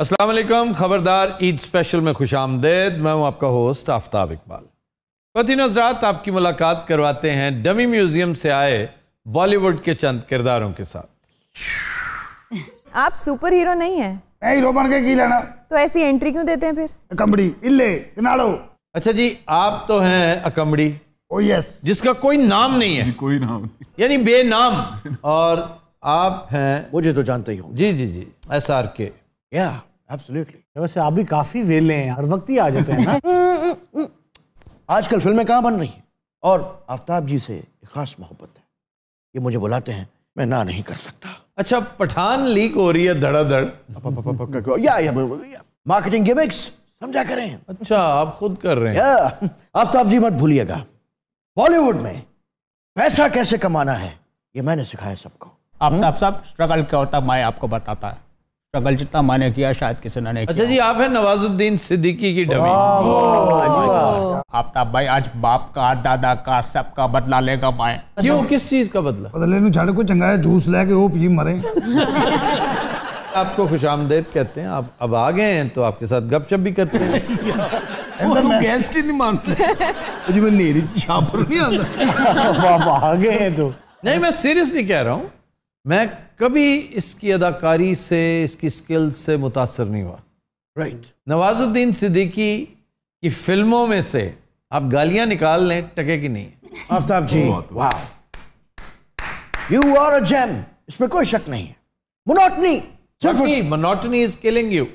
अस्सलाम वालेकुम, खबरदार ईद स्पेशल में खुश आमदेद। मैं हूं आपका होस्ट आफ्ताब इकबाल। ख़वातीन हज़रात, आपकी मुलाकात करवाते हैं डमी म्यूजियम से आए बॉलीवुड के चंद किरदारों के साथ। आप सुपर हीरो नहीं है? मैं हीरो बन के की लेना, तो ऐसी एंट्री क्यों देते हैं फिर? अकम्बड़ी इल्ले किनारो। अच्छा जी, आप तो हैं अकम्बड़ी। ओ यस, जिसका कोई नाम नहीं है, कोई नाम नहीं, यानी बेनाम। और आप हैं, मुझे तो जानते ही हो। जी जी जी, SRK। या एब्सोल्युटली। वैसे आप भी काफी वेले हैं, हर वक्त ही आ जाते हैं ना। आजकल फिल्में कहाँ बन रही हैं, और आफ्ताब जी से एक खास मोहब्बत है। ये मुझे बुलाते हैं, मैं ना नहीं कर सकता। अच्छा, पठान लीक हो रही है धड़ाधड़। या मार्केटिंग गिमिक्स समझा करें। अच्छा, आप खुद कर रहे हैं। या आफ्ताब जी मत भूलिएगा, बॉलीवुड में पैसा कैसे कमाना है ये मैंने सिखाया सबको। आफ्ताब साहब, स्ट्रगल क्या होता है मैं आपको बताता है। स्ट्रगल जितना मैंने किया शायद किसी ने नहीं किया। अच्छा जी, आप हैं नवाजुद्दीन सिद्दीकी की डमी। आफ्ताब भाई आज बाप का, दादा का, सबका बदला लेगा मैं। क्यों, किस चीज का बदला? बदले नु छड़ को चंगा है, जूस लेके वो पी मरे। आपको खुशामदेद कहते हैं। आप अब आ गए हैं तो आपके साथ गपशप भी करते हैं। वो गेस्ट ही नहीं मानते जी, मैं नेरी शाम पर नहीं आता। आप आ गए हैं तो नहीं, मैं सीरियसली कह रहा हूं, मैं कभी इसकी अदाकारी से, इसकी स्किल्स से मुतासर नहीं हुआ। राइट। नवाजुद्दीन सिद्दीकी की फिल्मों में से आप गालियां निकाल लें, टके की नहीं। आफ्ताब जी, वाह, यू आर अ जेम, इसमें कोई शक नहीं है। Monotony, monotony is killing you.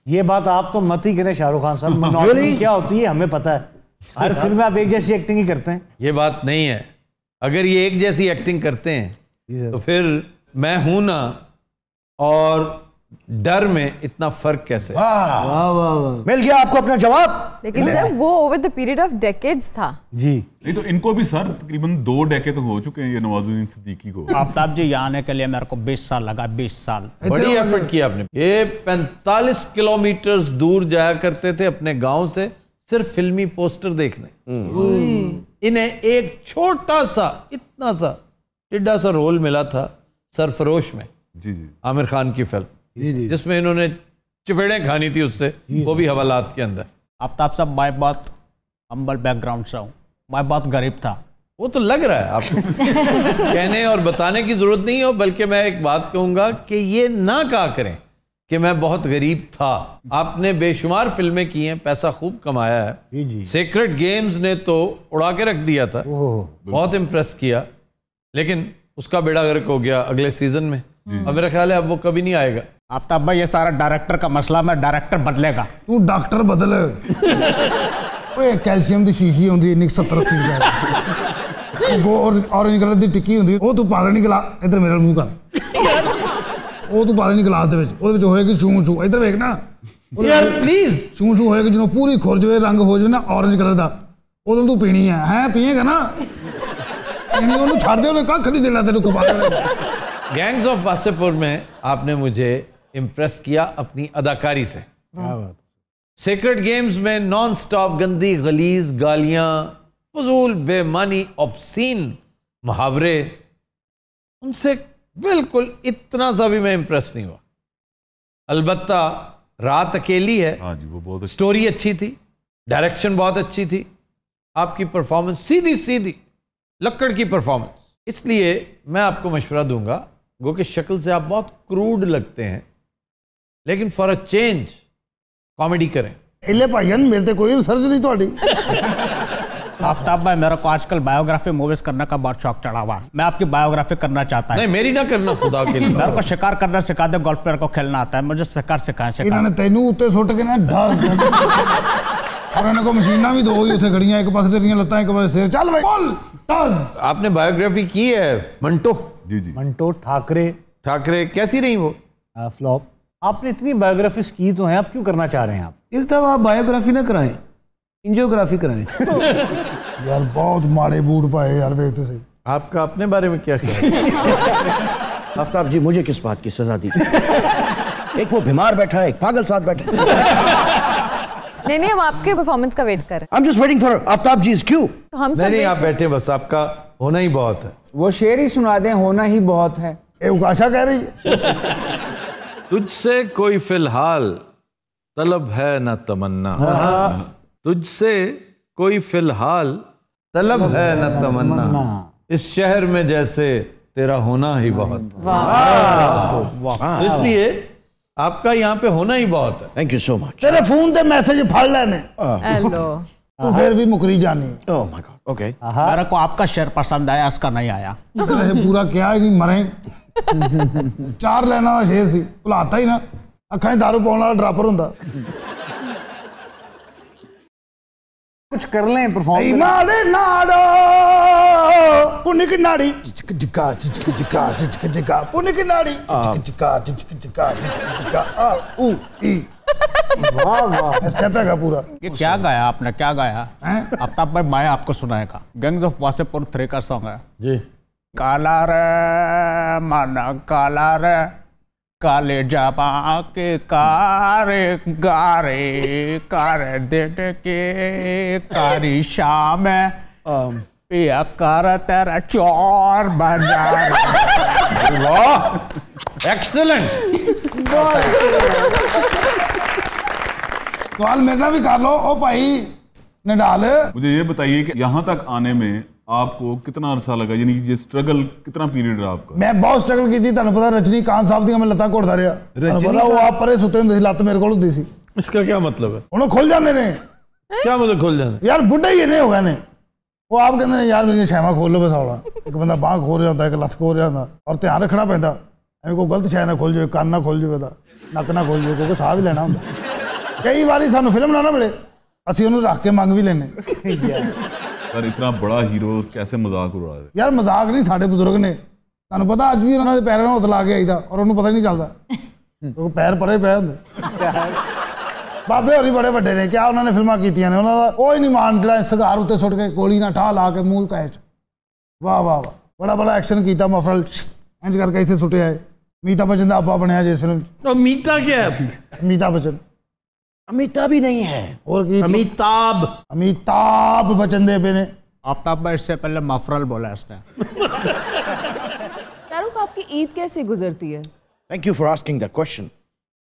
ये बात आप तो मत ही करें शाहरुख खान साहब। मोनोटनी क्या होती है हमें पता है, हर फिल्म में आप एक जैसी एक्टिंग ही करते हैं। ये बात नहीं है। अगर ये एक जैसी एक्टिंग करते हैं तो फिर मैं हूं ना, और डर में इतना फर्क कैसे? वाह वाह वाह, मिल गया आपको अपना जवाब। लेकिन सर वो over the period of decades था। जी नहीं तो इनको भी सर तकरीबन 2 डेकेड तो हो चुके हैं ये नवाजुद्दीन सिद्दीकी को। आफ्ताब जी यहाँ आने के लिए मेरे को 20 साल लगा, 20 साल। बड़ी एफर्ट किया आपने। ये 45 किलोमीटर दूर जाया करते थे अपने गांव से सिर्फ फिल्मी पोस्टर देखने। इन्हें एक छोटा सा, इतना सा टिड्डा सा रोल मिला था सरफरोश में, जी जी, आमिर खान की फिल्म, जिसमें इन्होंने चपेड़ें खानी थी उससे, वो भी हवालात के अंदर। आफ्ताब साहब, मैं बहुत हम्बल बैकग्राउंड से हूँ, मैं बहुत गरीब था। वो तो लग रहा है आपको। कहने और बताने की जरूरत नहीं हो, बल्कि मैं एक बात कहूंगा कि ये ना कहा करें कि मैं बहुत गरीब था। आपने बेशुमार फिल्में की हैं, पैसा खूब कमाया है। सीक्रेट गेम्स ने तो उड़ा के रख दिया था, बहुत इम्प्रेस किया, लेकिन उसका बेड़ा गर्क हो गया अगले सीजन में। अब मेरा ख्याल है अब वो कभी नहीं आएगा। आफ्ताब भाई, ये सारा डायरेक्टर का मसला, मैं डायरेक्टर बदलेगा। तू डॉक्टर बदल। ओए कैल्शियम दी शीशी होंदी इन्नी 70-80 रुपए। वो ऑरेंज कलर दी टिक्की होंदी, वो तू पा देनी गला, इधर मेरे मुंह कर। वो तू पा देनी गलास दे विच, ਉਹਦੇ ਵਿੱਚ ਹੋਏਗੀ ਸ਼ੂ ਇਧਰ ਵੇਖ ਨਾ यार प्लीज। ਸ਼ੂ ਹੋਏਗੀ ਜਦੋਂ ਪੂਰੀ ਖੁਰ ਜਵੇ, ਰੰਗ ਹੋ ਜਵੇ ਨਾ ऑरेंज कलर ਦਾ, ਉਦੋਂ ਤੂੰ ਪੀਣੀ ਹੈ ਪੀਏਗਾ ਨਾ। ਉਹਨੂੰ ਛੱਡ ਦੇ, ਉਹਨੇ ਕੱਖ ਨਹੀਂ ਦੇਣਾ ਤੈਨੂੰ ਖਵਾ ਦੇਣਾ। गैंग्स ऑफ वासेपुर में आपने मुझे इम्प्रेस किया अपनी अदाकारी से। सीक्रेट गेम्स में नॉन स्टॉप गंदी गलीज गालियां, फजूल बेमानी ऑब्सीन मुहावरे, उनसे बिल्कुल इतना सा भी मैं इम्प्रेस नहीं हुआ। अलबत्ता रात अकेली है, हाँ जी, वो बहुत स्टोरी अच्छी थी, डायरेक्शन बहुत अच्छी थी, आपकी परफॉर्मेंस सीधी सीधी लक्कड़ की परफॉर्मेंस। इसलिए मैं आपको मशवरा दूंगा, गो कि शक्ल से आप बहुत क्रूड लगते हैं, लेकिन फॉर अ चेंज कॉमेडी करें। इल्ले भाईयन मेरे ते कोई रिसर्च नहीं थोड़ी। आफ्ताब भाई, मेरे को आजकल बायोग्राफी मूवीज करने का बहुत शौक चढ़ा हुआ। मैं आपकी बायोग्राफी करना चाहता नहीं, हूँ। मेरी ना करना खुदा के लिए। मेरे को शिकार करना सिखा दे, गोल्फ प्लेयर को खेलना आता है, मुझे शिकार सिखाएं। इन्होंने तेनू उत्ते सुट के ना ढास और इनको मशीना भी दो ही उथे खड़ियां, एक पासे तेरियां लत्तां, एक पासे सिर। चल भाई बोल ढास। आपने बायोग्राफी की है मंटो? जी जी, मंटो ठाकरे कैसी रही वो? फ्लॉप। आपने इतनी बायोग्राफीज की तो हैं, आप क्यों करना चाह रहे हैं? आप इस दफा आप बायोग्राफी ना कराएं, एंजियोग्राफी कराएं। यार बहुत माड़े बूट पाए यार, वेखते से। आपका अपने बारे में क्या ख्याल? आफ्ताब जी, मुझे किस बात की सजा दी? एक वो बीमार बैठा है, एक पागल साथ बैठा है। नहीं, हम आपके परफॉर्मेंस का वेट कर रहे हैं। I'm just waiting for Aftab जी's cue। तो हम नहीं, आप बैठे, बस आपका होना ही बहुत है। वो शेर ही सुना दें, होना ही बहुत है। ये उकाशा कह रही है। तुझसे कोई फिलहाल तलब है न तमन्ना, तुझसे कोई फिलहाल तलब है न तमन्ना, इस शहर में जैसे तेरा होना ही बहुत। तो इसलिए आपका यहाँ पे होना ही बहुत है। Thank you so much. तेरे फोन ते मैसेज फड़ लेने हेलो तू फिर भी मुकरी जानी। Oh my God, okay. मेरे को आपका शेर पसंद आया, उसका नहीं आया। पूरा क्या ही नहीं मरे 4 लाइना का शेर सी भुलाता ही ना, अखा दारू पाने वाला ड्रापर हुंदा। कुछ कर लें परफॉर्म। नाड़े नाड़ो पुण्य की नाड़ी चिक चिका चिक चिका चिक चिका पुण्य की नाड़ी चिक चिका चिक चिका चिक चिका आ ऊ ई। वाह वाह, स्टेप है पूरा। ये क्या गाया आपने, क्या गाया? आफ्ताब भाई मैं आपको सुनाएगा। गैंग्स ऑफ वासेपुर 3 का सॉन्ग है जी। काला रे माना काला रे, काले जाबा के कारे गारे, कारे दिन के कारी शाम पिया कर तेरा चोर बाजार। वाह, एक्सीलेंट। सवाल मेरा भी कर लो। ओ भाई निडाल, मुझे ये बताइए कि यहाँ तक आने में आपको कितना अरसा लगा, यानी ये स्ट्रगल कितना पीरियड रहा आपका? मैं बहुत स्ट्रगल की थी। तुहानू पता रजनीकांत साहब दी मैं लत्तां घोड़दा रहा। पता वो आप परे सुते हुंदे सी, लत्त मेरे कोल हुंदी सी। इसका क्या मतलब है? उन्होंने खुल जाते ने। क्या मतलब खुल जाते? यार बुढ़े ही इन्ने हो गए ने। वो आप कहते हैं यार मेरी छावा खोल लो बस आउला। एक बंदा बांह खोल रहा होंदा, एक लत्त खोल रहा होंदा, और ध्यान रखना पैंदा एवं कोई गलत शै ना खोल जाए, कान ना खोल जाए, नक ना खोल जाए, क्योंकि साह भी लेना होंदा। कई बारी सानू फिल्म ना मिले, असीं उन्हें रख के मंग भी लेने। सर इतना बड़ा हीरो कैसे मजाक उड़ा रहे? यार मजाक नहीं, साडे बुजुर्ग ने तुहानू पता अज भी उन्होंने पैरों में हत्थ ला के आईदा और उन्होंने पता ही नहीं चलता, क्योंकि पैर परे पे होंदे। बाबे होरी बड़े वड्डे ने, क्या उन्होंने फिल्मां कीतियां ने, उन्होंने कोई नहीं मान जिहड़ा सगार उत्ते सुट के गोली ना ठा ला के मूंह कैच। वाह वाह वाह, बड़ा बड़ा एक्शन किया, मफरल इंज करके इत्थे सुटिया है। अमिताभ बच्चन का आपा बनया जिस फिल्म। अमिता क्या है? अमिताभ बच्चन अमिताभ भी नहीं है, और की अमिताभ बच्चन दे पे ने। आफ्ताब भाई इससे पहले मफरल बोला इसने। शाहरुख, आपकी ईद कैसे गुजरती है? Thank you for asking that question.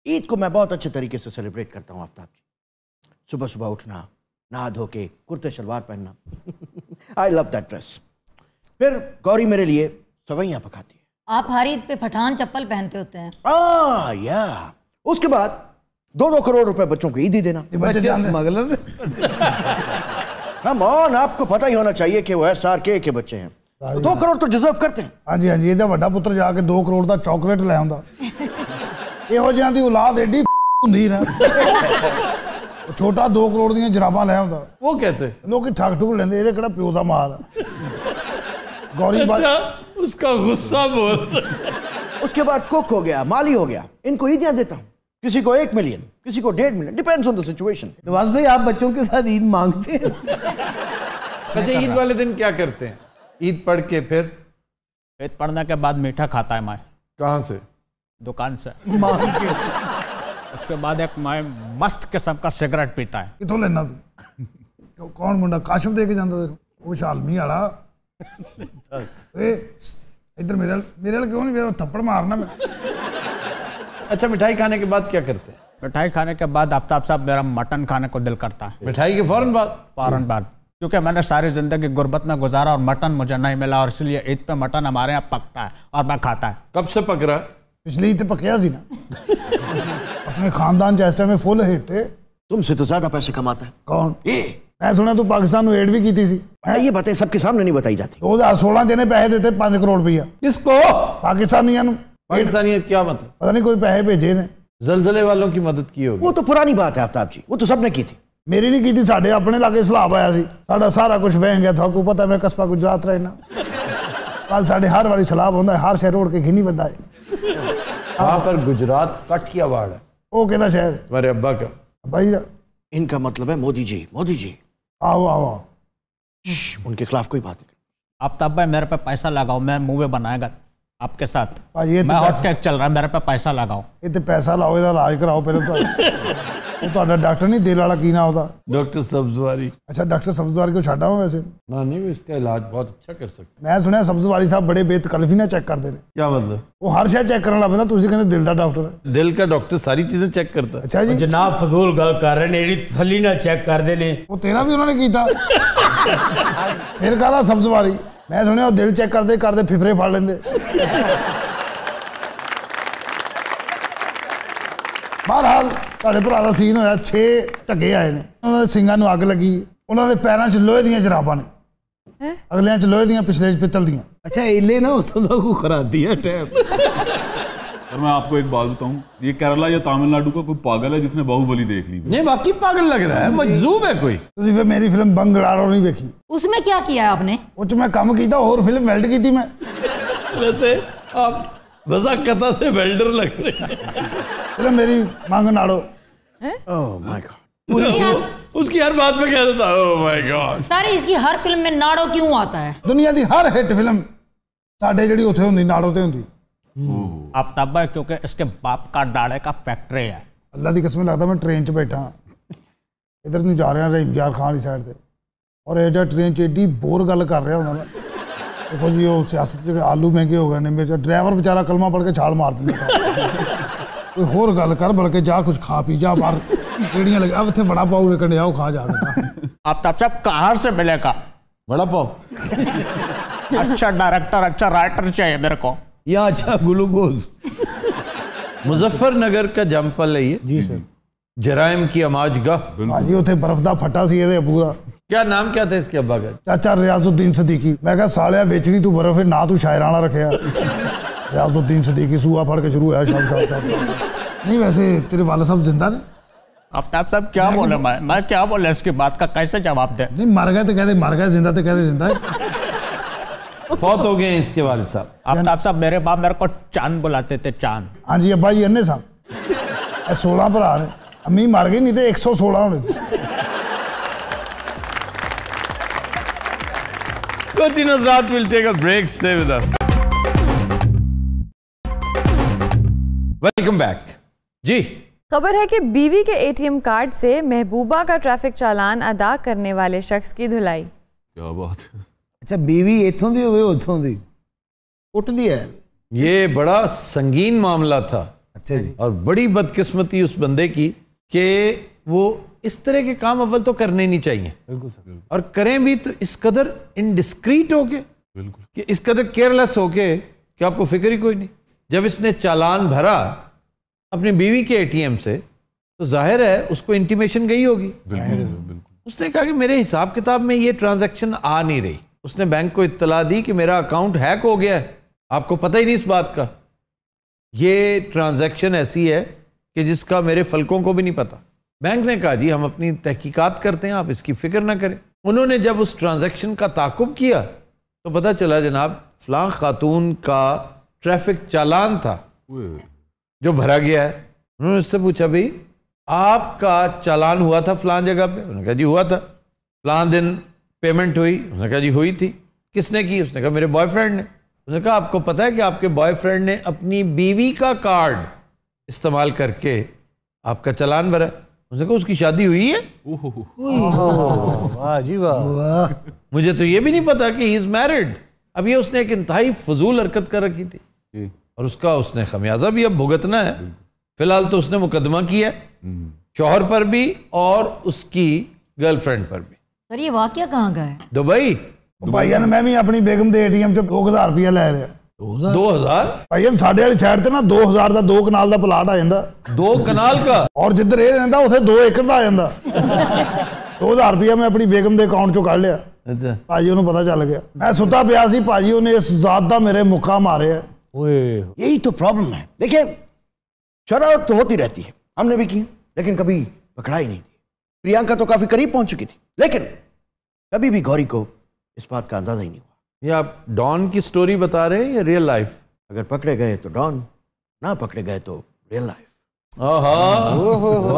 Eid को मैं बहुत अच्छे तरीके से सेलिब्रेट करता हूँ आफ्ताब जी। सुबह सुबह उठना, नहा धो के कुर्ते शलवार पहनना, आई लव दैट ड्रेस। फिर गौरी मेरे लिए सवैयां पकाती है। आप हर ईद पे पठान चप्पल पहनते होते हैं। या उसके बाद 2-2 करोड़ रुपए बच्चों को ईद ही देना। बच्चे स्मगलर। कम ऑन, आपको पता ही होना चाहिए कि वो SRK के बच्चे हैं, तो 2 करोड़ तो डिजर्व करते हैं। हाँ जी हाँ जी, ये वड्डा पुत्र जाके 2 करोड़ का चॉकलेट ले आंदा। ਇਹੋ ਜਿਹਾਂ ਦੀ औलाद एडी ਹੁੰਦੀ ना, छोटा 2 करोड़ ਦੀਆਂ ਜਰਾਬਾਂ ਲੈ ਆਉਂਦਾ। वो कैसे? ਲੋਕੀ ਠੱਗ ਠੁੱਕ ਲੈਂਦੇ, ਇਹਦੇ ਕਿਹੜਾ ਪਿਓ ਦਾ ਮਾਲ ਆ। गौरी बात उसका गुस्सा बोल। उसके बाद कुक हो गया, माली हो गया, इनको ईदियां देता हूँ। किसी को 1 मिलियन, किसी को 1.5 million, depends on the situation. Nawaz भाई आप बच्चों के साथ ईद मांगते हैं? अच्छा, ईद वाले दिन क्या करते हैं? ईद पढ़ के फिर ईद पढ़ने के बाद मीठा खाता है मैं। कहाँ से? दुकान से। मांग के। उसके बाद एक मैं मस्त किस्म का सिगरेट पीता है। कितों लेना तू? कौन मुंडा काशिफ दे के जांदा तेनू? वो शालमी वाला। ए इधर मेरे क्यों नहीं, मेरा थप्पड़ मारना मैं। अच्छा, मिठाई खाने के बाद क्या करते हैं? मिठाई खाने के बाद आफ्ताब साहब मेरा मटन खाने को दिल करता है। मिठाई के फौरन बाद? क्योंकि मैंने सारी जिंदगी गुर्बत में गुजारा और मटन मुझे नहीं मिला, और इसलिए ईद पे मटन हमारे यहाँ पकता है और मैं खाता है। कब से पक रहा है? पिछली ईद पकया सी ना। अपने खानदान च इस टाइम फुल हिट है। तुमसे तो ज्यादा पैसे कमाता है। कौन? ये मैं सुना तू पाकिस्तान में एड भी की थी। ये बातें सबके सामने नहीं बताई जाती। 2016 च पैसे देते 5 करोड़ रुपया। किसको? पाकिस्तानियों। पाकिस्तानी क्या मतलब? पता नहीं कोई पैसे भेजे ने। जलजले वालों की मदद की होगी। वो तो पुरानी बात है आफ्ताब जी, वो तो सबने की थी। मेरी नहीं की थी, साढ़े अपने लागे सैलाब आया सी, साढ़ा सारा कुछ वह गया था। आपको पता मैं कस्बा गुजरात रहना, कल साढ़े हर वाली सैलाब होंदा है, हर शहर उड़ के घिनी बंदा है। वहां पर गुजरात काठियावाड़ है। वो कहता शहर तुम्हारे अब्बा का? अब्बा जी का। इनका मतलब है मोदी जी। मोदी जी आओ आओ, उनके खिलाफ कोई बात नहीं। आफ्ताब भाई मेरे पे पैसा लगाओ, मैं मूवी बनाएगा आपके साथ। ये मैं हॉट केक चल रहा है, मेरे पे पैसा लगाओ। ये तो पैसा लाओ, इधर इलाज कराओ पहले तो। ਉਹ ਤੁਹਾਡਾ ਡਾਕਟਰ ਨਹੀਂ ਦਿਲ ਵਾਲਾ ਕੀ ਨਾ ਉਹਦਾ डॉक्टर सब्जवारी। ਅੱਛਾ ਡਾਕਟਰ ਸਬਜ਼ਵਾਰੀ ਕੋ ਛੱਡਾ ਵਾ ਵੈਸੇ ना नहीं, इसका इलाज बहुत अच्छा कर सकते। ਮੈਂ ਸੁਣਿਆ ਸਬਜ਼ਵਾਰੀ ਸਾਹਿਬ ਬੜੇ ਬੇਤਕਲਫੀ ਨਾਲ ਚੈੱਕ ਕਰਦੇ ਨੇ क्या मतलब? ਉਹ ਹਰ ਸ਼ਾਇਦ ਚੈੱਕ ਕਰਨ ਲੱਗ ਪੈਂਦਾ ਤੁਸੀਂ ਕਹਿੰਦੇ ਦਿਲ ਦਾ ਡਾਕਟਰ ਹੈ दिल का डॉक्टर सारी चीजें चेक करता है। ਅੱਛਾ ਜੀ ਜਨਾਬ ਫਜ਼ੂਲ ਗੱਲ ਕਰ ਰਹੇ ਨੇ ਜਿਹੜੀ ਤਸੱਲੀ ਨਾਲ ਚੈੱਕ ਕਰਦੇ ਨੇ ਉਹ ਤੇਰਾ ਵੀ ਉਹਨਾਂ ਨੇ ਕੀਤਾ ਫਿਰ ਕਾਹਦਾ ਸਬਜ਼ਵਾਰੀ ਮੈਂ ਸੁਣਿਆ ਉਹ ਦਿਲ ਚੈੱਕ ਕਰਦੇ ਕਰਦੇ ਫਿਫਰੇ ਫੜ ਲੈਂਦੇ ਬਹਰਹਾਲ ਤੁਹਾਡੇ ਭਰਾ ਦਾ ਸੀਨ ਹੋਇਆ 6 ਢੱਗੇ ਆਏ ਨੇ ਉਹਨਾਂ ਦੇ ਸਿੰਘਾਂ ਨੂੰ ਅੱਗ ਲੱਗੀ ਉਹਨਾਂ ਦੇ ਪੈਰਾਂ 'ਚ ਲੋਹੇ ਦੀਆਂ ਜਰਾਬਾਂ ਨੇ ਅਗਲਿਆਂ 'ਚ ਲੋਹੇ ਦੀਆਂ ਪਿਛਲੇ 'ਚ ਪਿੱਤਲ ਦੀਆਂ ਅੱਛਾ ਇਲੇ ਨਾ ਉਤੋਂ ਦਾ ਕੋ ਖਰਾਦੀ ਹੈ ਟੈਪ और मैं आपको एक बात बताऊं, ये केरला या तमिलनाडु का कोई पागल है जिसने बाहुबली देख ली। नहीं वाकई पागल लग रहा है, मजजूब है कोई। ਤੁਸੀਂ ਫਿਰ ਮੇਰੀ ਫਿਲਮ ਬੰਗੜਾਰੋ ਨਹੀਂ ਵੇਖੀ उसमें क्या किया है आपने? ਉਹ 'ਚ ਮੈਂ ਕੰਮ ਕੀਤਾ ਹੋਰ ਫਿਲਮ ਵੈਲਡ ਕੀਤੀ ਮੈਂ वैसे आप वज़ाकता से वेल्डर लग रहे हैं। ਫਿਲਮ ਮੇਰੀ ਮੰਗ ਨਾੜੋ Oh my God. उसकी हर बात में कह देता ओह माय गॉड। सारी इसकी हर फिल्म में नाड़ो क्यों आता है? ਦੁਨੀਆ ਦੀ ਹਰ ਹਿੱਟ ਫਿਲਮ ਸਾਡੇ ਜਿਹੜੀ ਉੱਥੇ ਹੁੰਦੀ ਨਾੜੋ ਤੇ ਹੁੰਦੀ आफ्ताब भाई क्योंकि इसके बाप का डाड़े का फैक्ट्री है। ਅੱਲਾ ਦੀ ਕਸਮ ਲੱਗਦਾ ਮੈਂ ਟ੍ਰੇਨ 'ਚ ਬੈਠਾ ਇਧਰ ਨੂੰ ਜਾ ਰਿਹਾ ਰਹੀਮਯਾਰ ਖਾਨ ਵਾਲੀ ਸਾਈਡ ਤੇ ਔਰ ਇਹ ਜਿਹੜਾ ਟ੍ਰੇਨ 'ਚ ਏਡੀ ਬੋਰ ਗੱਲ ਕਰ ਰਿਹਾ ਹੁੰਦਾ ਨਾ ਦੇਖੋ ਜੀ ਉਹ ਸਿਆਸਤ 'ਚ ਆਲੂ ਮਹਿੰਗੇ ਹੋ ਗਏ ਨੇ ਮੇਰੇ ਡਰਾਈਵਰ ਵਿਚਾਰਾ ਕਲਮਾ ਪੜ੍ਹ ਕੇ ਛਾਲ ਮਾਰ ਦਿੰਦਾ ਕੋਈ ਹੋਰ ਗੱਲ ਕਰ ਬਲਕਿ ਜਾ ਕੁਝ ਖਾ ਪੀ ਜਾ ਬਾਹਰ ਰੇੜੀਆਂ ਲਗਾ ਇੱਥੇ ਵੜਾ ਪਾਓ ਵੇਖਣ ਜਾਓ ਖਾ ਜਾ आफ्ताब साहब कहाँ से मिलेगा बड़ा पाव? अच्छा डायरेक्टर अच्छा राइटर चाहिए मेरे को। या अच्छा ग्लूकोज मुजफ्फरनगर का जमपल है ये जी सर जराइम की अमाजगाह। भाजी ਉੱਥੇ ਬਰਫ਼ ਦਾ ਫੱਟਾ ਸੀ ਇਹਦੇ ਅਬੂ ਦਾ क्या नाम क्या था इसके अब्बा का? ਚਾਚਾ ਰਿਆਜ਼ੁद्दीन ਸਦੀਕੀ ਮੈਂ ਕਿਹਾ ਸਾਲਿਆ ਵੇਚਣੀ ਤੂੰ ਬਰਫ਼ ਨਾ ਤੂੰ ਸ਼ਾਇਰਾਂ ਵਾਲਾ ਰੱਖਿਆ ਰਿਆਜ਼ੁद्दीन ਸਦੀਕੀ ਸੂਆ ਫੜ ਕੇ ਸ਼ੁਰੂ ਹੋਇਆ ਸ਼ਾਮ नहीं वैसे तेरे वाला साहब जिंदा ने? आफ्ताब साहब क्या बोले मैं क्या बोले इसकी बात का कैसे जवाब दे? नहीं मर गए तो कहते मर गए जिंदा तो कहते जिंदा है फौत हो गए इसके वालिद साहब। आफ्ताब साहब मेरे बाप मेरे को चांद बुलाते थे चांद। हाँ जी अब्बा जी अन्ने साहब 16 भरा ने अम्मी मर गई नहीं तो 116 होने थे। Good Nusrat will take a break. Stay with us. Welcome back. जी खबर है कि बीवी के एटीएम कार्ड से महबूबा का ट्रैफिक चालान अदा करने वाले शख्स की धुलाई। क्या बात है। अच्छा बीवी इथों दी होवे उथों दी कुटदी है। ये बड़ा संगीन मामला था। अच्छा जी। और बड़ी बदकिस्मती उस बंदे की कि वो इस तरह के काम अव्वल तो करने नहीं चाहिए और करें भी तो इस कदर इनडिस्क्रीट होके कि इस कदर केयरलेस होके कि आपको फिक्र ही कोई नहीं। जब इसने चालान भरा अपनी बीवी के एटीएम से तो जाहिर है उसको इंटीमेशन गई होगी। उसने कहा कि मेरे हिसाब किताब में ये ट्रांजैक्शन आ नहीं रही। उसने बैंक को इत्तला दी कि मेरा अकाउंट हैक हो गया है, आपको पता ही नहीं इस बात का। ये ट्रांजैक्शन ऐसी है कि जिसका मेरे फलकों को भी नहीं पता। बैंक ने कहा जी हम अपनी तहकीकात करते हैं, आप इसकी फिक्र ना करें। उन्होंने जब उस ट्रांजैक्शन का ताकुब किया तो पता चला जनाब फलां खातून का ट्रैफिक चालान था जो भरा गया है। उन्होंने उससे पूछा भाई आपका चालान हुआ था फलां जगह पे? उन्होंने कहा जी हुआ था। फलां दिन पेमेंट हुई? उसने कहा जी हुई थी। किसने की? उसने कहा मेरे बॉयफ्रेंड ने। उसने कहा आपको पता है कि आपके बॉयफ्रेंड ने अपनी बीवी का कार्ड इस्तेमाल करके आपका चालान भरा? उसने कहा उसकी शादी हुई है? वाह जी वाह। मुझे तो ये भी नहीं पता कि ही इज मैरिड। अब ये उसने एक इंतहाई फजूल हरकत कर रखी थी और उसका उसने खमियाजा भी अब भुगतना है। फिलहाल तो उसने मुकदमा किया है शौहर पर भी और उसकी गर्लफ्रेंड पर भी। सर ये वाकया कहाँ का है? दुबई। भाईया ने मैं भी अपनी बेगम के एटीएम च 2000 रुपया लै लिया। 2000? भाईया साढ़े वाली साइड ते ना 2000 ਦਾ 2 ਕਨਾਲ ਦਾ ਪਲਾਟ ਆ ਜਾਂਦਾ। 2 ਕਨਾਲ का? और जिधर ਇਹ ਰਹਿੰਦਾ ਉਥੇ 2 ਏਕੜ ਦਾ ਆ ਜਾਂਦਾ। 2000 ਰੁਪਇਆ ਮੈਂ ਆਪਣੀ ਬੇਗਮ ਦੇ ਅਕਾਊਂਟ ਚੋਂ ਕੱਢ ਲਿਆ। अच्छा ਭਾਜੀ ਉਹਨੂੰ ਪਤਾ ਚੱਲ ਗਿਆ। मैं ਸੁੱਤਾ ਪਿਆ ਸੀ ਭਾਜੀ ਉਹਨੇ ਇਸ ਜ਼ਾਤ ਦਾ ਮੇਰੇ ਮੁੱਕਾ ਮਾਰਿਆ। यही तो प्रॉब्लम है। देखिए शरारत तो होती रहती है, हमने भी की लेकिन कभी पकड़ा ही नहीं थी। प्रियंका तो काफी करीब पहुंच चुकी थी लेकिन कभी भी गौरी को इस बात का अंदाजा ही नहीं हुआ। ये आप डॉन की स्टोरी बता रहे हैं या रियल लाइफ? अगर पकड़े गए तो डॉन, ना पकड़े गए तो रियल लाइफ। वाह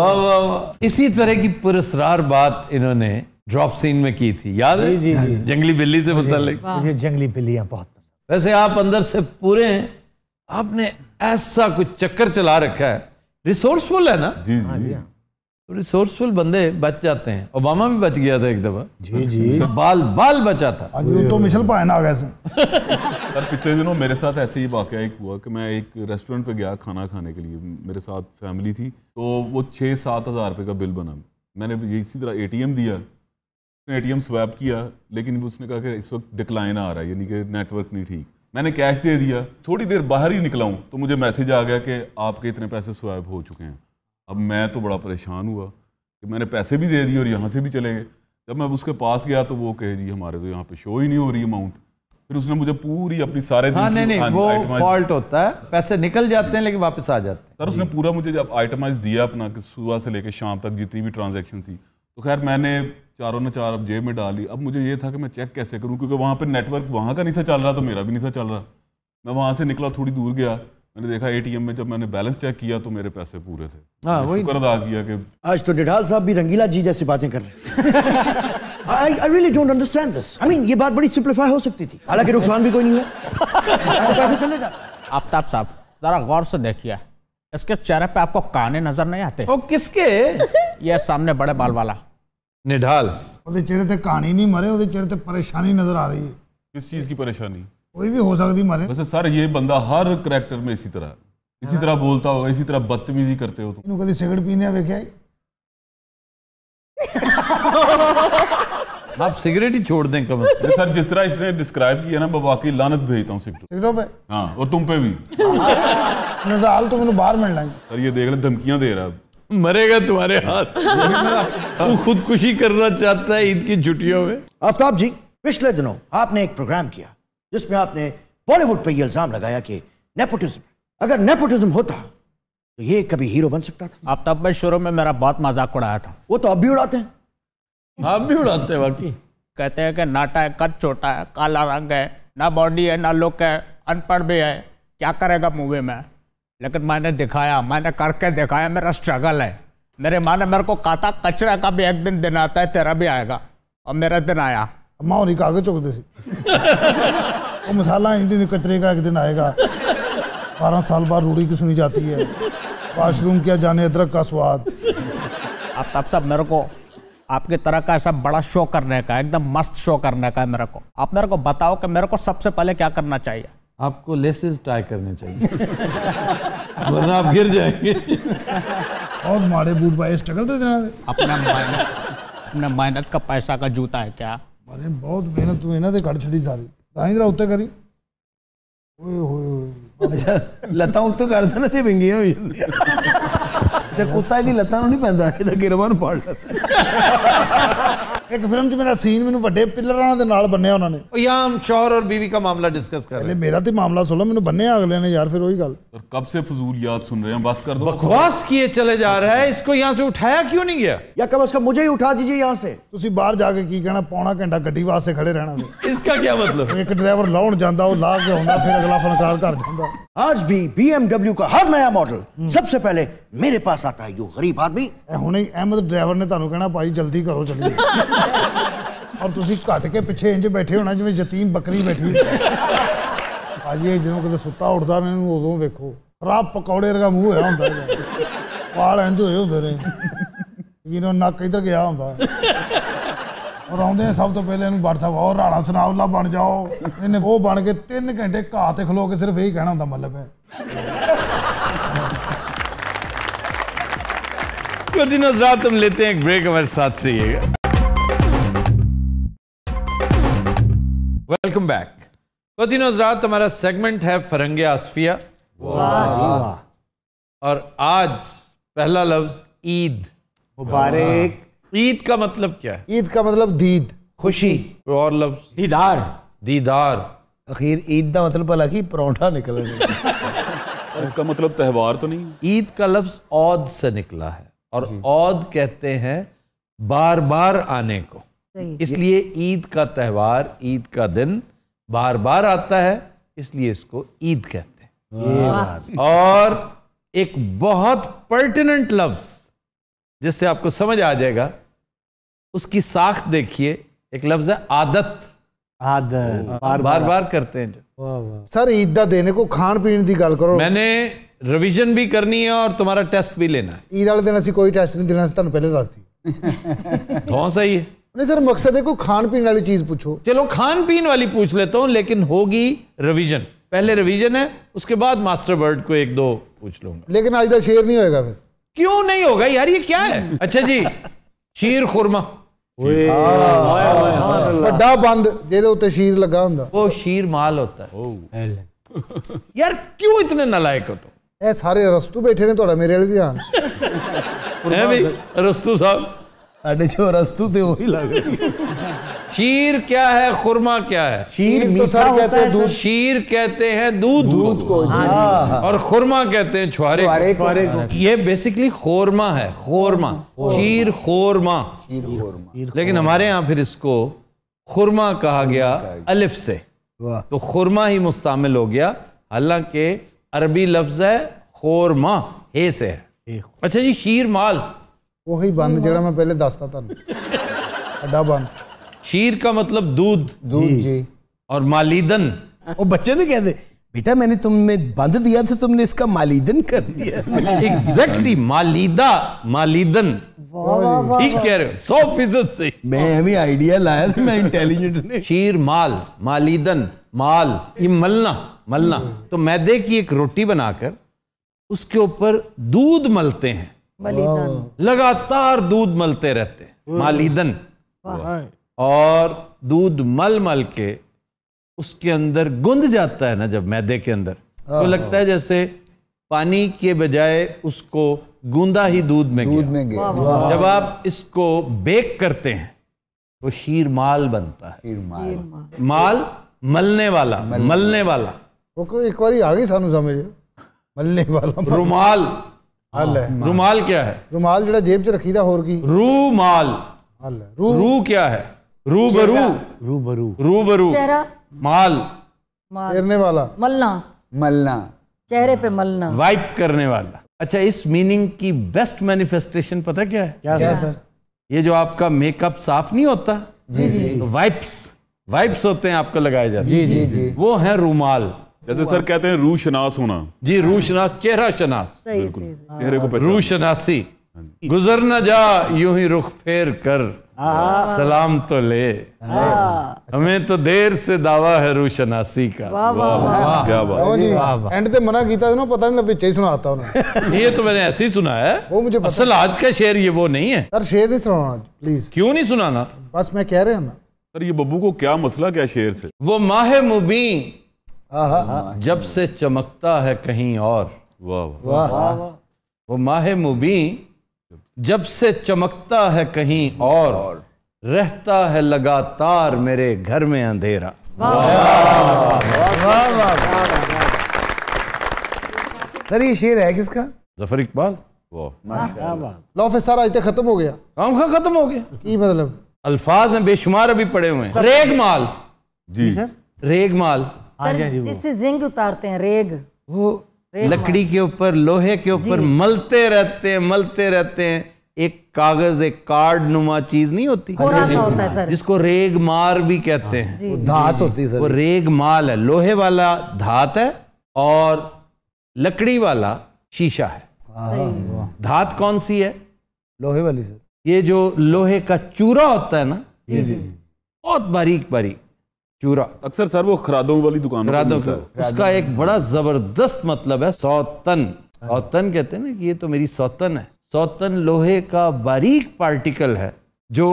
वाह वाह। इसी तरह की पुरस्कार बात इन्होंने ड्रॉप सीन में की थी, याद है? जी जी। जंगली बिल्ली से मुताल्लिक। मुझे जंगली बिल्लियां बहुत पसंद। वैसे आप अंदर से पूरे हैं, आपने ऐसा कुछ चक्कर चला रखा है, रिसोर्सफुल है ना? जी जी। रिसोर्सफुल बंदे बच जाते हैं। ओबामा भी बच गया था एक दफा। जी बाल बचा था। आज तो मिशेल पायन आ गया सर। पिछले दिनों मेरे साथ ऐसे ही वाकया एक हुआ कि मैं एक रेस्टोरेंट पे गया खाना खाने के लिए, मेरे साथ फैमिली थी, तो वो 6-7 हज़ार रुपये का बिल बना। मैंने इसी तरह ATM दिया, ATM स्वैप किया, लेकिन उसने कहा कि इस वक्त डिक्लाइन आ रहा है, यानी कि नेटवर्क नहीं ठीक। मैंने कैश दे दिया, थोड़ी देर बाहर ही निकला हूँ तो मुझे मैसेज आ गया कि आपके इतने पैसे स्वैप हो चुके हैं। अब मैं तो बड़ा परेशान हुआ कि मैंने पैसे भी दे दिए और यहाँ से भी चले गए। जब मैं उसके पास गया तो वो कहे जी हमारे तो यहाँ पे शो ही नहीं हो रही अमाउंट। फिर उसने मुझे पूरी अपनी सारे दिन नहीं वो फॉल्ट होता है, पैसे निकल जाते हैं लेकिन वापस आ जाते हैं। सर उसने पूरा मुझे जब आइटमाइज दिया अपना कि सुबह से लेकर शाम तक जितनी भी ट्रांजैक्शन थी, तो खैर मैंने चारों ने चार अब जेब में डाल ली। अब मुझे ये था कि मैं चेक कैसे करूँ, क्योंकि वहाँ पे नेटवर्क वहाँ का नहीं था चल रहा तो मेरा भी नहीं था चल रहा। मैं वहाँ से निकला, थोड़ी दूर गया, मैंने देखा ATM में जब मैंने बैलेंस चेक किया तो मेरे पैसे पूरे थे। हाँ, वही शुक्र अदा किया कि आज तो निढाल साहब भी रंगीला जी जैसी बातें कर रहे हैं। I really don't understand this. I mean, ये बात बड़ी सिंप्लीफाई हो सकती थी, हालांकि नुकसान भी कोई नहीं हुआ, पैसे चले जाते। आफ्ताब साहब जरा गौर से देखिए, इसके चेहरे पे आपको काने नजर नहीं आते? ओ किसके? ये सामने बड़े बाल वाला निढाल। ਉਹਦੇ ਚਿਹਰੇ ਤੇ ਕਹਾਣੀ ਨਹੀਂ ਮਰੇ, ਉਹਦੇ ਚਿਹਰੇ ਤੇ ਪਰੇਸ਼ਾਨੀ नजर आ रही है। किस चीज़ की परेशानी? कोई भी हो सकती मरे। वैसे सर ये बंदा हर करैक्टर में इसी तरह बोलता होगा, इसी तरह बदतमीजी करते हो तुम। ਇਹਨੂੰ ਕਦੀ ਸਿਗਰਟ ਪੀਂਦਿਆਂ ਵੇਖਿਆ? आप सिगरेट ही छोड़ दें कम से कम। सर जिस तरह इसने डिस्क्राइब किया ना, मैं वाकई लानत भेजता हूँ सिगरेटों पे। हाँ, और तुम पे भी। निढाल तो मैंने बाहर मिलना है। सर ये देख ले धमकियां दे रहा है। मरेगा तुम्हारे हाथ। वो खुदकुशी करना चाहता है ईद की छुट्टियों में। आफ्ताब जी, पिछले दिनों आपने एक प्रोग्राम किया जिसमें आपने बॉलीवुड पे ये इल्जाम लगाया कि नेपोटिज्म, अगर नेपोटिज्म होता तो ये कभी हीरो बन सकता था। आफ्ताब भाई शुरू में मेरा बहुत मजाक उड़ाया था। वो तो अब भी उड़ाते हैं। आप भी उड़ाते हैं बाकी। कहते हैं कि नाटा है, कद छोटा है, काला रंग है, ना बॉडी है ना लुक है, अनपढ़ भी है, क्या करेगा मूवी में। लेकिन मैंने दिखाया, मैंने करके दिखाया, मेरा स्ट्रगल है। मेरे माँ ने मेरे को कहा था कचरा का भी एक दिन आता है, तेरा भी आएगा, और मेरा दिन आया। माँ और कागज चुकते सी वो मसाला इंजन कचरे का एक दिन आएगा। 12 साल बाद रूढ़ी की सुनी जाती है, वाशरूम क्या जाने अदरक का स्वाद। आफ्ताब साहब मेरे को आपकी तरह का ऐसा बड़ा शो करने का, एकदम मस्त शो करने का है मेरे को। आप मेरे को बताओ कि मेरे को सबसे पहले क्या करना चाहिए? आपको लेसेस टाई करने चाहिए वरना आप गिर जाएंगे। और माड़े बूट भाई स्ट्रगल तो देना अपने मेहनत का पैसा का जूता है क्या? अरे बहुत मेहनत तू इन्होंने कट छड़ी सारी ताई जरा उत्ते करी। ओए होए अच्छा लत्तां उत्ते कर देना ते विंगियां होई जांदियां। अच्छा कुत्ता दी लत्तां नु नहीं पैंदा, ਇਹਦਾ ਗਿਰਵਾਂ ਨੂੰ ਪਾੜ ਲੈਂਦਾ। एक फिल्म च मेरा सीन मैंने बड़े पिलरां दे नाल बन्निया उन्होंने। यहाँ हम शौहर और बीवी का मामला डिस्कस कर रहे हैं। मेरा तो मामला सुनो, मैंने बन्ने अगले ने यार, फिर वही गल। और कब से फजूल याद सुन रहे हैं, बस कर दो। बकवास किए चले जा रहा है, इसको यहाँ से उठाया क्यों नहीं गया? या कम से कम मुझे ही उठा दीजिए यहाँ से। तुसी बाहर जाके की कहना, पौना घंटा गड्डी वास्ते खड़े रहना। इसका क्या मतलब? एक ड्राइवर लाउन जाता, वो ला के आंदा, फिर अगला फनकार घर जाता। आज भी BMW का हर नया मॉडल सबसे पहले मेरे पास आता है, यो गरीब आदमी। हुणे अहमद ड्राइवर ने तुहानू कहना भाई जल्दी करो चलिए, और तुसी घट के पिछे इंज बैठे होना जिवें यतीम बकरी बैठी। भाजी ਜਦੋਂ ਕਿਤੇ ਸੁੱਤਾ ਉੱਠਦਾ ਨੇ ਇਹਨੂੰ ਉਦੋਂ ਵੇਖੋ, ਖਰਾਬ ਪਕੌੜੇ ਵਰਗਾ ਮੂੰਹ ਹੋਇਆ ਹੁੰਦਾ ਹੈ, ਵਾਲ ਇੰਜ ਹੋਏ ਹੁੰਦੇ ਨੇ, ਜਿਹਨੂੰ ਨੱਕ ਇੱਧਰ ਗਿਆ ਹੁੰਦਾ। और आउंदे सब तो पहले ਇਹਨੂੰ WhatsApp और राणा सनाउल्ला बन जाओ, ਇਹਨੇ ਉਹ बन के 3 घंटे घाह ते खलो के सिर्फ यही कहना ਹੁੰਦਾ मतलब है। कुछ दिनों रात हम लेते हैं एक ब्रेक, हमारे साथ रहिएगा। Welcome back. कुछ दिनों रात हमारा सेगमेंट है फरंगे आसफिया, और आज पहला लफ्ज ईद मुबारक। ईद का मतलब क्या है? ईद का मतलब दीद, खुशी, कोई और लफ्ज? दीदार। दीदार। अखीर ईद का मतलब भला की परौंठा निकल गया। और इसका मतलब त्यौहार तो नहीं? ईद का लफ्ज औद से निकला है, और औद कहते हैं बार बार आने को, इसलिए ईद का त्यौहार, ईद का दिन बार बार आता है, इसलिए इसको ईद कहते हैं। और एक बहुत पर्टिनेंट लफ्ज जिससे आपको समझ आ जाएगा, उसकी साख देखिए, एक लफ्ज है आदत। आदत बार बार करते हैं जो। सर ईद दा देने को खान पीन की गल करो। मैंने रिवीजन भी करनी है और तुम्हारा टेस्ट भी लेना है। ईद वाले दिन असं कोई टेस्ट नहीं देना, तुहानू पहले दसती। तो सही है। नहीं सर, मकसद है कोई खान पीने वाली चीज पूछो। चलो खान पीन वाली पूछ लेता हूँ, लेकिन होगी रिवीजन। पहले रिवीजन है, उसके बाद मास्टर वर्ड को 1-2 पूछ लूंगा। लेकिन आज का शेर नहीं होएगा फिर। क्यों नहीं होगा यार, ये क्या है? अच्छा जी, शीर खुरमा। बड़ा बंद जेदे उत्ते शीर लगा हुंदा, वो शीर माल होता है। यार क्यों इतने नालायक हो तुम? ਇਹ ਸਾਰੇ ਰਸਤੂ ਬੈਠੇ ਨੇ ਤੁਹਾਡਾ ਮੇਰੇ ਵਾਲੇ ਧਿਆਨ है भी रस्तू साहब, ਸਾਡੇ ਚੋ ਰਸਤੂ ਤੇ ਉਹੀ ਲੱਗ ਰਹੀ। शीर क्या है, खुरमा क्या है? शीर तो मीठा सर होता कहते है हैं सर। शीर कहते हैं दूध को, और खुरमा कहते हैं छुआरे को। ये बेसिकली खोरमा है, खोरमा, शीर खोरमा। लेकिन हमारे यहाँ फिर इसको खुरमा कहा गया अलिफ से, तो खुरमा ही मुस्तामिल हो गया। हालांकि अरबी लफ्ज है खोरमा, हे से है। अच्छा जी, शीर माल ਉਹੀ ਬੰਦ ਜਿਹੜਾ ਮੈਂ ਪਹਿਲੇ ਦੱਸਤਾ ਤੁਹਾਨੂੰ, ਅੱਡਾ ਬੰਦ। शीर का मतलब दूध जी। और मालीदन। वो बच्चे नहीं कहते बेटा मैंने तुम्हें बंद दिया था, तुमने इसका मालीदन कर दिया। एग्जैक्टली, मालीदा, मालीदन। ठीक कह रहे हो, 100% सही। मैं अभी आइडिया लाया था, मैं इंटेलिजेंट नहीं। शीर माल, मालीदन, माल, ये मलना, मलना। तो मैदे की एक रोटी बनाकर उसके ऊपर दूध मलते हैं, लगातार दूध मलते रहते हैं, मालीदन। और दूध मल मल के उसके अंदर गुंद जाता है ना, जब मैदे के अंदर, तो लगता है जैसे पानी के बजाय उसको गूंदा ही दूध में गया। जब आप इसको बेक करते हैं तो शीर माल बनता है। माल मलने वाला, मलने वाला। वो एक बार आ गई सानू समझ, मलने वाला। रुमाल, हल है। रुमाल क्या है? रुमाल ਜਿਹੜਾ जेब च रखी दा, होर की? रूमाल। हल है। रू क्या है? रूबरू, रूबरू, रूबरू। चेहरा, माल, फेरने वाला, मलना, मलना, चेहरे पे मलना, वाइप करने वाला। अच्छा, इस मीनिंग की बेस्ट मैनिफेस्टेशन पता क्या है? क्या सर? ये जो आपका मेकअप साफ नहीं होता, जी जी तो वाइप्स, वाइप्स होते हैं आपको लगाए जाते जी जी जी, वो है रूमाल। जैसे सर कहते हैं रूह शनास होना। जी, रूह शनास, चेहरा शनास, सही सही। चेहरे को रूह शनासी। गुजर न जा यूं ही रुख फेर कर, सलाम तो ले, हमें तो देर से दावा है रूह शनासी का। क्या बात। ओ जी, एंड ते मना कीता ना, पता नहीं विच ही सुनाता उन्होंने। ये तो मैंने ऐसे ही सुना है, वो मुझे पता। असल आज का शेर ये वो नहीं है। सर शेर नहीं सुनाना आज प्लीज। क्यों नहीं सुनाना? बस मैं कह रहा हूँ ना। सर ये बब्बू को क्या मसला क्या शेर से? वो माह मुबी जब से चमकता है कहीं और। वाह वाह। वो माह मुबी जब से चमकता है कहीं और, रहता है लगातार मेरे घर में अंधेरा। सर ये शेर है किसका? जफर इकबाल। वाह। लो फिर सर आज तक खत्म हो गया। काम का खत्म हो गया। की मतलब? अल्फाज हैं बेशुमार अभी पड़े हुए हैं। रेग माल, जी रेग माल, सर जिससे जिंक उतारते हैं, रेग। वो लकड़ी के ऊपर, लोहे के ऊपर मलते रहते हैं, मलते रहते हैं। एक कागज, एक कार्ड नुमा चीज नहीं होती, थोड़ा सा होता है सर, जिसको रेग मार भी कहते हैं। वो धात होती है सर। वो रेग माल है, लोहे वाला धात है और लकड़ी वाला शीशा है। धात कौन सी है? लोहे वाली सर। ये जो लोहे का चूरा होता है ना, बहुत बारीक बारीक चूरा। अक्सर सर वो खरादों वाली दुकानों पर मिलता है। उसका एक बड़ा जबरदस्त मतलब है सौतन। सौतन कहते हैं ना कि ये तो मेरी सौतन है। सौतन लोहे का बारीक पार्टिकल है जो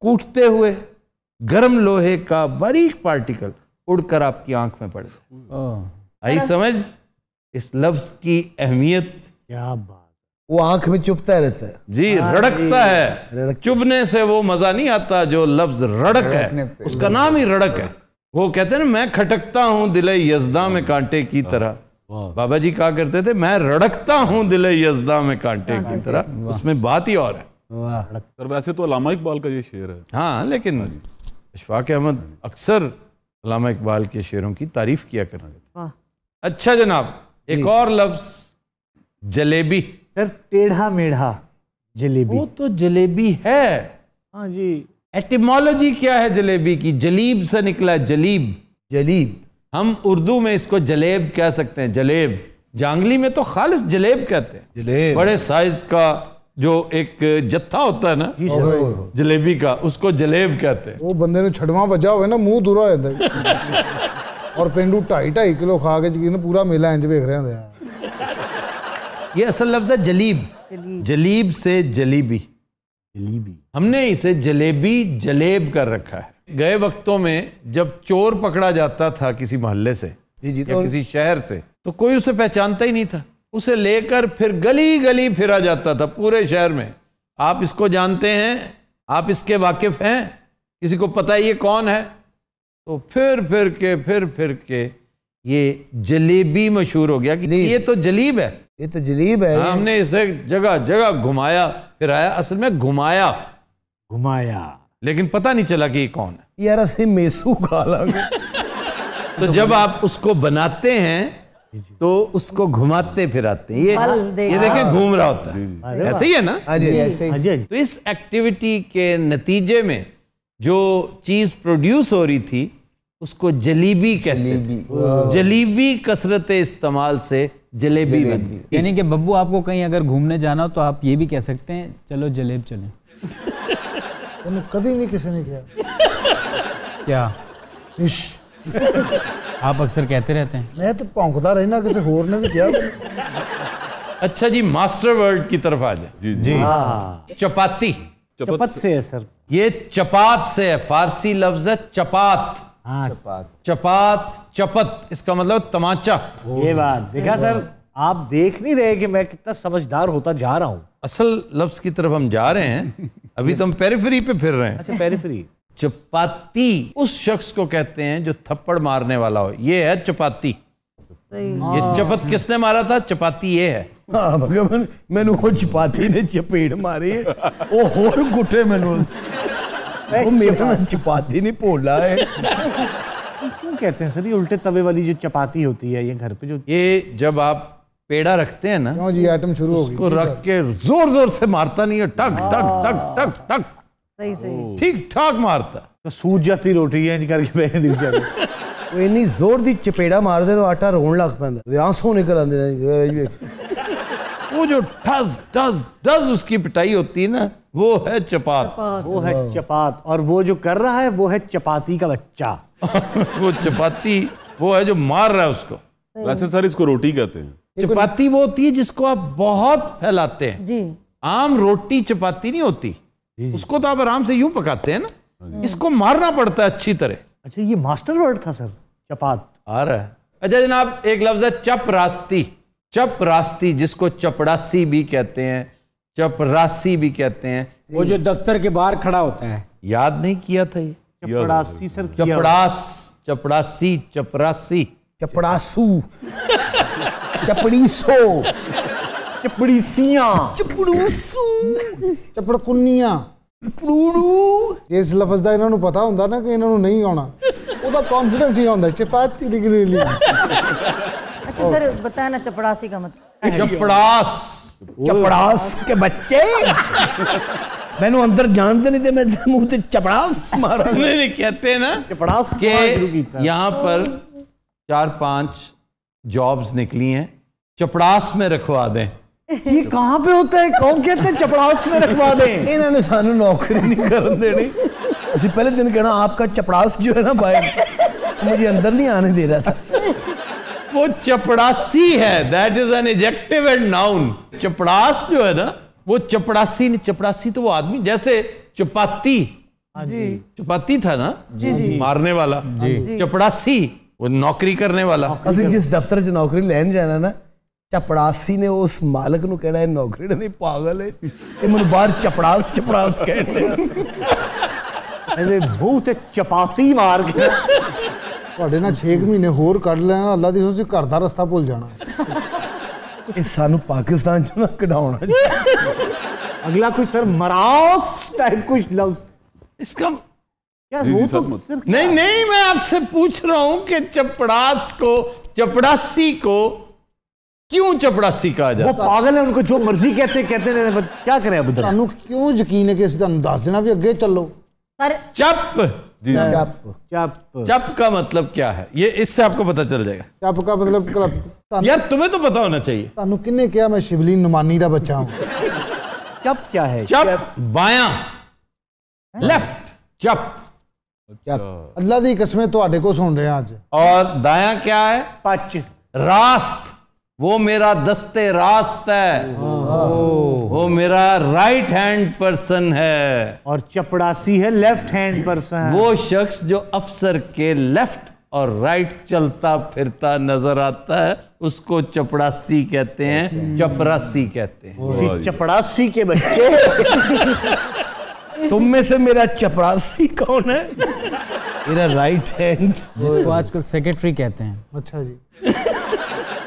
कूटते हुए गर्म लोहे का बारीक पार्टिकल उड़कर आपकी आंख में पड़े। आई समझ इस लफ्ज की अहमियत? क्या बात। वो आंख में चुभता रहता है जी, रड़कता है। चुभने से वो मजा नहीं आता जो लफ्ज रड़क है, उसका नाम ही रड़क है। वो कहते हैं ना, मैं खटकता हूं दिले यज़दा में कांटे की तरह। बाबा जी कहा करते थे, मैं रड़कता हूं दिले यज़दा में कांटे की तरह। उसमें बात ही और है। सर वैसे तो अल्लामा इकबाल का ये शेर है। हाँ, लेकिन अशफाक अहमद अक्सर अल्लामा इकबाल के शेरों की तारीफ किया करते थे। अच्छा जनाब, एक और लफ्ज जलेबी। सर टेढ़ा मेढ़ा जलेबी। वो तो जलेबी है। हाँ जी। एटिमोलॉजी क्या है जलेबी की? जलीब से निकला है, जलीब। जलीब। हम उर्दू में इसको जलेब कह सकते हैं, जलेब। जांगली में तो खालिस जलेब कहते हैं। जलेब बड़े साइज का जो एक जत्था होता है ना जलेबी का, उसको जलेब कहते हैं। वो बंदे ने छड़वा वजा हुए ना मुंह दूरा हो जाता है। और पेंडू 2.5 किलो खा के यकीन पूरा मेला इंज वेख रहे हैं। ये असल लफ्ज है जलीब, जलीब से जलीबी, हमने इसे जलेबी जलेब कर रखा है। गए वक्तों में जब चोर पकड़ा जाता था किसी मोहल्ले से या किसी शहर से, तो कोई उसे पहचानता ही नहीं था। उसे लेकर फिर गली गली फिरा जाता था पूरे शहर में। आप इसको जानते हैं, आप इसके वाकिफ हैं, किसी को पता है ये कौन है? तो फिर के ये जलेबी मशहूर हो गया कि ये तो जलीब है, ये तो जलीब है। हमने इसे जगह जगह घुमाया फिर आया, असल में घुमाया, लेकिन पता नहीं चला कि ये कौन है। यार असि मेसू खा लांगे। तो जब आप उसको बनाते हैं तो उसको घुमाते फिराते हैं। ये देखें घूम रहा होता है, ऐसे ही है ना? तो इस एक्टिविटी के नतीजे में जो चीज प्रोड्यूस हो रही थी उसको जलीबी कहते थे। जलीबी कसरत इस्तेमाल से जलेबी बनती। यानी कि बब्बू आपको कहीं अगर घूमने जाना हो तो आप ये भी कह सकते हैं चलो जलेब चलें। कभी नहीं किसी ने किया क्या? आप अक्सर कहते रहते हैं। मैं तो भौंकता रहना, किसी होर ने भी किया। अच्छा जी, मास्टर वर्ड की तरफ आ जाए। जी चपाती। चपत से है सर। ये चपात से है, फारसी लफ्ज है चपात। चपात चपत, इसका मतलब तमाचा। ये बात देखा सर, आप देख नहीं रहे कि मैं कितना समझदार होता जा रहा हूँ। असल लफ्ज की तरफ हम जा रहे हैं, अभी तो हम पेरिफेरी पे फिर रहे हैं। अच्छा, पेरिफेरी। चपाती उस शख्स को कहते हैं जो थप्पड़ मारने वाला हो, ये है चपाती। ये चपत किसने मारा था? चपाती ये है। हाँ भगवान, मैंने वो चपाती ने चपेट मारी, वो होर गुटे मैंने वो मेरे ना चपाती नहीं भोला है। क्यों कहते हैं सर ये उल्टे तवे वाली जो चपाती होती है ये घर पे जो, ये जब आप पेड़ा रखते हैं ना, क्यों जी आइटम शुरू हो गई, उसको रख के जोर जोर से मारता नहीं है, टक टक टक टक टक, सही ठीक ठाक मारता, तो सूज जाती रोटी है करके मैं दिख जाती। वो इन्नी जोर दी चपेड़ा मारते हैं आटा रोन लग पैंदा, आंसू निकल आंदे। वो जो ठस ठस ठस उसकी पिटाई होती है ना, वो है चपात। वो है चपात, और वो जो कर रहा है वो है चपाती का बच्चा। वो चपाती वो है जो मार रहा है उसको। वैसे सर इसको रोटी कहते हैं। चपाती वो होती है जिसको आप बहुत फैलाते हैं जी। आम रोटी चपाती नहीं होती, उसको तो आप आराम से यूं पकाते हैं ना, इसको मारना पड़ता है अच्छी तरह। अच्छा, ये मास्टर वर्ड था सर, चपात आ रहा है। अच्छा जनाब, एक लफ्ज है चपरास्ती। चपरास्ती जिसको चपड़ासी भी कहते हैं, चपरासी भी कहते हैं। वो जो दफ्तर के बाहर खड़ा होता है। याद नहीं किया था ये? चपड़ासी सर, चपड़ास, चपड़ासी, चपरासी, चपड़ासू, चपड़ीसो, चपड़ीसियां, चपड़ूसू, चपड़कुन्नियां, चपड़ूड़ू। इस लफ्ज का इन्होंने पता होंदा ना कि इन्होंने नहीं आना, ਉਹਦਾ कॉन्फिडेंस ही होंदा चपाती निकली ली। अच्छा सर बताया ना चपड़ासी का मतलब? चपड़ास, चपड़ास के बच्चे मैंने अंदर जानते नहीं थे, मैं मुंह से चपड़ास मारा। नहीं कहते हैं ना चपड़ास के यहाँ पर 4-5 जॉब्स निकली हैं, चपड़ास में रखवा दें। ये कहाँ पे होता है? कौन कहते हैं चपड़ास में रखवा दें? इन्होंने सानू नौकरी नहीं करन देनी। असि पहले दिन कहना आपका चपड़ास जो है ना बाहर, मुझे अंदर नहीं आने दे रहा था। वो चपड़ासी है, that is an adjective and noun. चपड़ास जो है ना वो चपड़ासी नहीं। चपड़ासी तो वो आदमी, जैसे चपाती चपाती था ना जी, मारने वाला जी। चपड़ासी वो नौकरी करने वाला। असि जिस दफ्तर च नौकरी लैन जाना ना, चपड़ासी ने उस मालक ਨੂੰ कहना है नौकरी नहीं पागल है, ये मैंने बाहर चपड़ास चपड़ास कहते अरे मुंह ते चपाती मार के ਤੁਹਾਡੇ ਨਾਲ 6 ਮਹੀਨੇ ਹੋਰ ਕੱਢ ਲੈਣਾ, ਅੱਲਾ ਦੀ ਸੋਚ ਘਰ ਦਾ ਰਸਤਾ ਭੁੱਲ ਜਾਣਾ। ਇਹ ਸਾਨੂੰ ਪਾਕਿस्तान ਚ ना कढ़ाना। अगला कुछ सर मरास टाइप कुछ लफ्ज इसका क्या वो तो नहीं नहीं, मैं आपसे पूछ रहा हूं कि चपड़ास को, चपड़ासी को क्यों चपड़ासी कहा जाता? वो पागल है, उनको जो मर्जी कहते क्या करें अब? ਤੁਹਾਨੂੰ ਕਿਉਂ ਯਕੀਨ ਹੈ ਕਿ ਅਸੀਂ ਤੁਹਾਨੂੰ ਦੱਸ ਦੇਣਾ ਵੀ ਅੱਗੇ ਚੱਲੋ? सर चप जी चप चप चप का मतलब क्या है, ये इससे आपको पता चल जाएगा। चप का मतलब यार तुम्हें तो पता होना चाहिए। तानू किन्ने क्या मैं शिवली नुमानी का बच्चा हूँ। चप क्या है? चप बायां, लेफ्ट चप। अल्लाह दी कसमें तुहाडे को सुन रहे हैं आज। और दायां क्या है? पच। रास्त, वो मेरा दस्ते रास्त है, वो मेरा राइट हैंड पर्सन है। और चपड़ासी है लेफ्ट हैंड पर्सन। वो शख्स जो अफसर के लेफ्ट और राइट चलता फिरता नजर आता है उसको चपड़ासी कहते हैं, चपरासी कहते हैं। चपड़ासी के बच्चे। तुम में से मेरा चपरासी कौन है? मेरा राइट हैंड, जिसको आजकल सेक्रेटरी कहते हैं। अच्छा जी,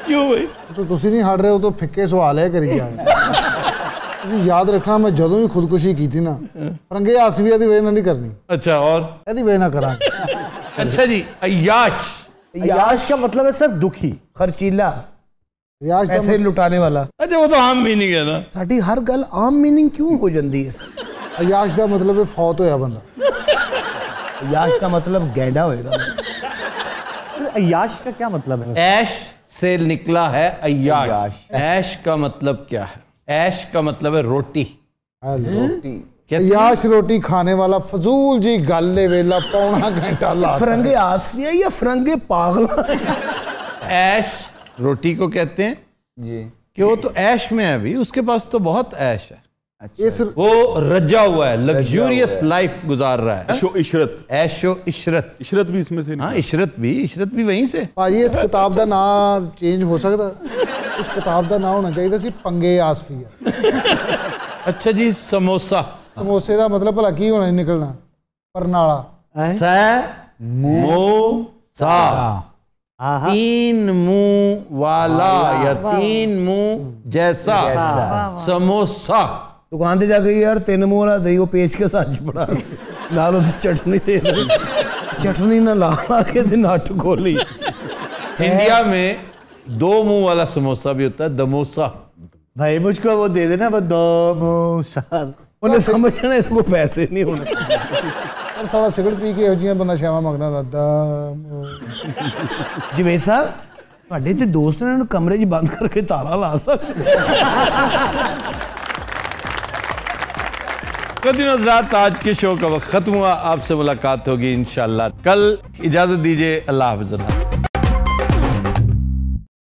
क्यों भाई? तो तुसी नहीं हट रहे हो तो फिक्के सवाल है करी जा रहे। तुसी याद रखना मैं जदों भी खुदकुशी की थी ना रंगे आसविया दी वजह नहीं करनी। अच्छा, और एदी वजह ना करा। अच्छा जी, अय्याश। अय्याश का मतलब है सर दुखी, खर्चीला, याश ऐसे लुटाने वाला। अच्छा, वो तो आम मीनिंग है ना। साडी हर गल आम मीनिंग क्यों हो जाती है? अयाश का मतलब है फौत होया बंदा। अय्याश का मतलब गैंडा होएगा। अय्याश का क्या मतलब है? ऐश से निकला है अय्याश। ऐश का मतलब क्या है? ऐश का मतलब है रोटी। अयाश रोटी खाने वाला फजूल जी गल वेला पौना घंटा ला। फरंगे आसफिया या फरंगे पागल? ऐश रोटी को कहते हैं जी, कि वो तो ऐश में है अभी, उसके पास तो बहुत ऐश है। अच्छा, वो रजा हुआ है, लग्जूरियस लाइफ गुजार रहा है। ऐशो इशरत, ऐशो इशरत। इशरत भी इसमें से। हाँ, इशरत भी वहीं से। भाई इस किताब का नाम चेंज हो सकता? इस किताब का नाम होना चाहिए सी पंगे आसफिया। अच्छा जी, समोसा। समोसे का मतलब भला की होना निकलना? परनाला। समोसा, तीन मुंह वाला या तीन मुंह जैसा समोसा। दुकान से जाके यार 3 मुंह वाला दही पेच के साथ पड़ा नाल चटनी दे चटनी ना ला के नट खोली। इंडिया में 2 मुंह वाला समोसा भी होता है, दमोसा। भाई मुझको वो दे देना, वो दमोसा। उन्हें समझना है तो पैसे नहीं होने। और साला सिगरेट पी के जियां बंदा शावा मंगदा दा। जी भाई साहब, ਤੁਹਾਡੇ ਤੇ ਦੋਸਤ ਨੇ ਕਮਰੇ 'ਚ ਬੰਦ ਕਰਕੇ ਤਾਲਾ ਲਾ ਸਕਦੇ। हज़रात, आज के शो का वक्त खत्म हुआ। आपसे मुलाकात होगी इंशाल्लाह कल। इजाजत दीजिए, अल्लाह हाफ़िज़।